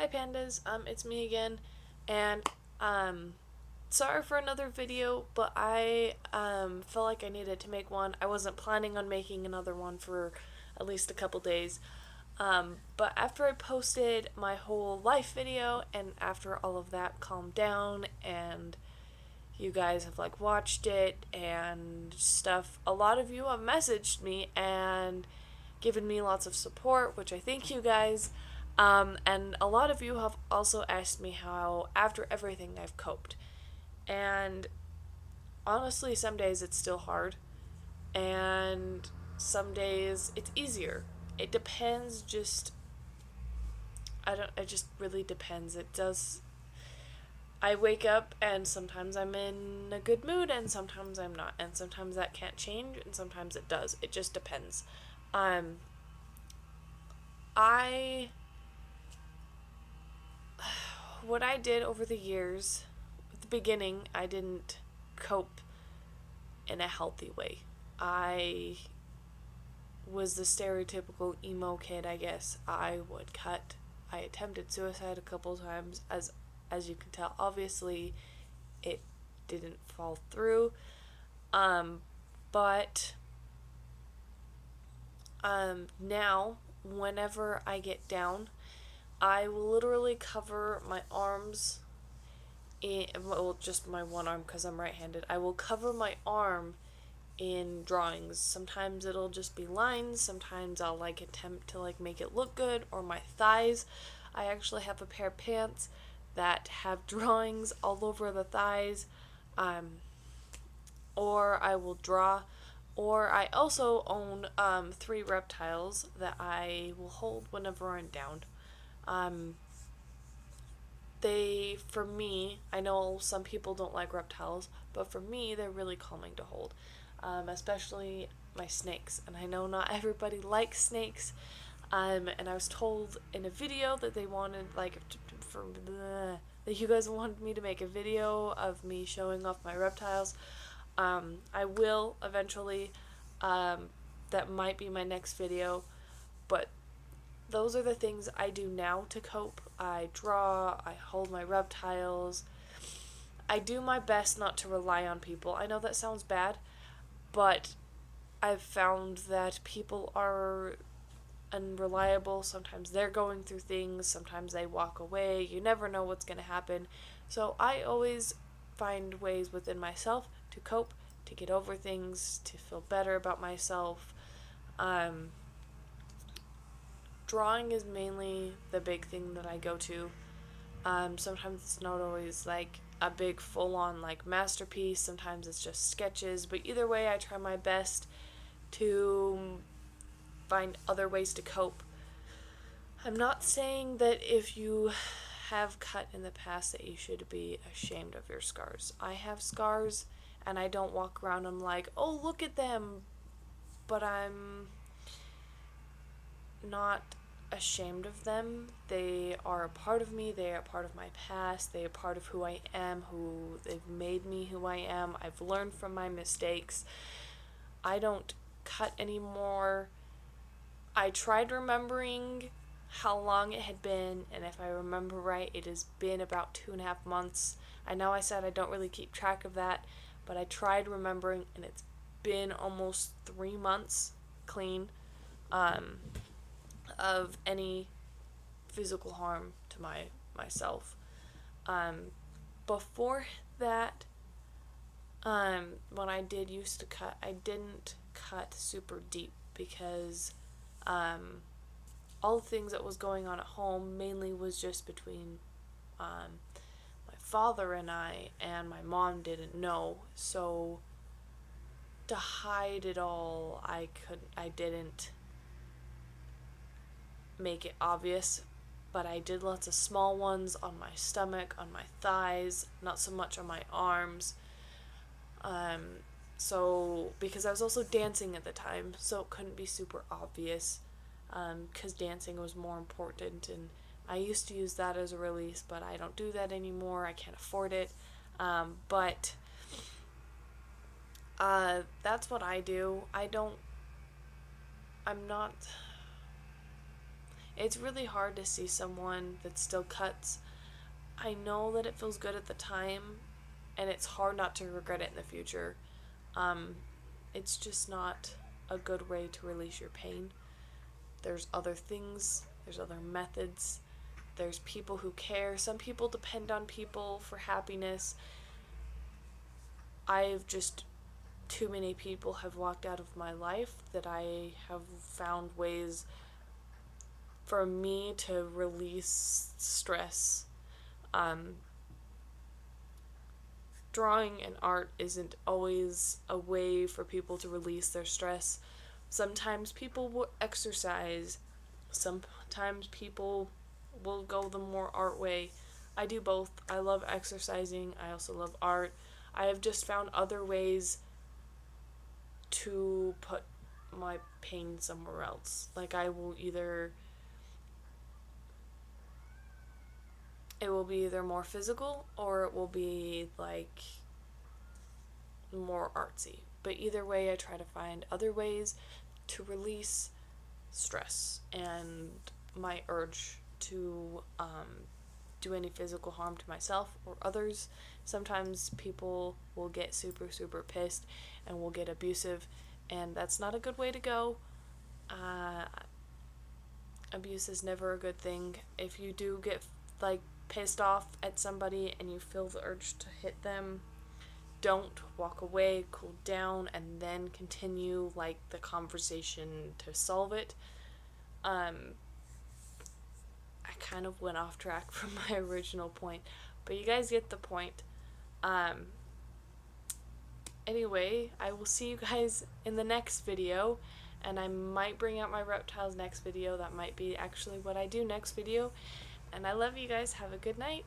Hi pandas, it's me again, and sorry for another video, but I felt like I needed to make one. I wasn't planning on making another one for at least a couple days, but after I posted my whole life video, and after all of that calmed down, and you guys have like watched it and stuff, a lot of you have messaged me and given me lots of support, which I thank you guys. And a lot of you have also asked me how, after everything, I've coped. And honestly, some days it's still hard, and some days it's easier. It depends, it just really depends. It does. I wake up and sometimes I'm in a good mood and sometimes I'm not. And sometimes that can't change and sometimes it does. It just depends. Um, I what I did over the years, at the beginning, I didn't cope in a healthy way. I was the stereotypical emo kid, I guess. I would cut. I attempted suicide a couple times, as you can tell. Obviously, it didn't fall through. Um, but now, whenever I get down, I will literally cover my arms well, just my one arm because I'm right-handed. I will cover my arm in drawings. Sometimes it'll just be lines. Sometimes I'll like attempt to like make it look good, or my thighs. I actually have a pair of pants that have drawings all over the thighs. Um, or I will draw. Or I also own three reptiles that I will hold whenever I'm down. Um, for me, I know some people don't like reptiles, but for me, they're really calming to hold, especially my snakes. And I know not everybody likes snakes, and I was told in a video that they wanted, that you guys wanted me to make a video of me showing off my reptiles. I will eventually. Um, that might be my next video, but those are the things I do now to cope. I draw, I hold my reptiles. I do my best not to rely on people. I know that sounds bad, but I've found that people are unreliable. Sometimes they're going through things, sometimes they walk away. You never know what's going to happen. So I always find ways within myself to cope, to get over things, to feel better about myself. Um, Drawing is mainly the big thing that I go to. Sometimes it's not always like a big full on like masterpiece, sometimes it's just sketches, but either way, I try my best to find other ways to cope. I'm not saying that if you have cut in the past that you should be ashamed of your scars. I have scars and I don't walk around and like, oh, look at them, but I'm not ashamed of them. They are a part of me, they are a part of my past, they are a part of who I am, who they've made me who I am. I've learned from my mistakes. I don't cut anymore. I tried remembering how long it had been, and if I remember right, it has been about 2.5 months. I know I said I don't really keep track of that, but I tried remembering, and it's been almost 3 months clean. Um, of any physical harm to myself. Um, Before that, when I did used to cut, I didn't cut super deep because all the things that was going on at home mainly was just between my father and my mom didn't know. So to hide it all, I didn't make it obvious, but I did lots of small ones on my stomach, on my thighs, not so much on my arms. Um, so, because I was also dancing at the time, so it couldn't be super obvious, because dancing was more important, and I used to use that as a release, but I don't do that anymore. I can't afford it. But that's what I do. I'm not It's really hard to see someone that still cuts. I know that it feels good at the time, and it's hard not to regret it in the future. Um, it's just not a good way to release your pain. There's other things, there's other methods, there's people who care. Some people depend on people for happiness. I've just, too many people have walked out of my life that I have found ways for me to release stress. Um, Drawing and art isn't always a way for people to release their stress. Sometimes people will exercise, sometimes people will go the more art way. I do both. I love exercising, I also love art. I have just found other ways to put my pain somewhere else. Like, it will be either more physical or it will be like more artsy. But either way, I try to find other ways to release stress and my urge to do any physical harm to myself or others. Sometimes people will get super, super pissed and will get abusive, and that's not a good way to go. Uh, Abuse is never a good thing. If you do get like pissed off at somebody and you feel the urge to hit them, don't walk away, cool down, and then continue like the conversation to solve it. I kind of went off track from my original point, but you guys get the point. Um, anyway, I will see you guys in the next video, and I might bring out my reptiles next video. That might be actually what I do next video. And I love you guys. Have a good night.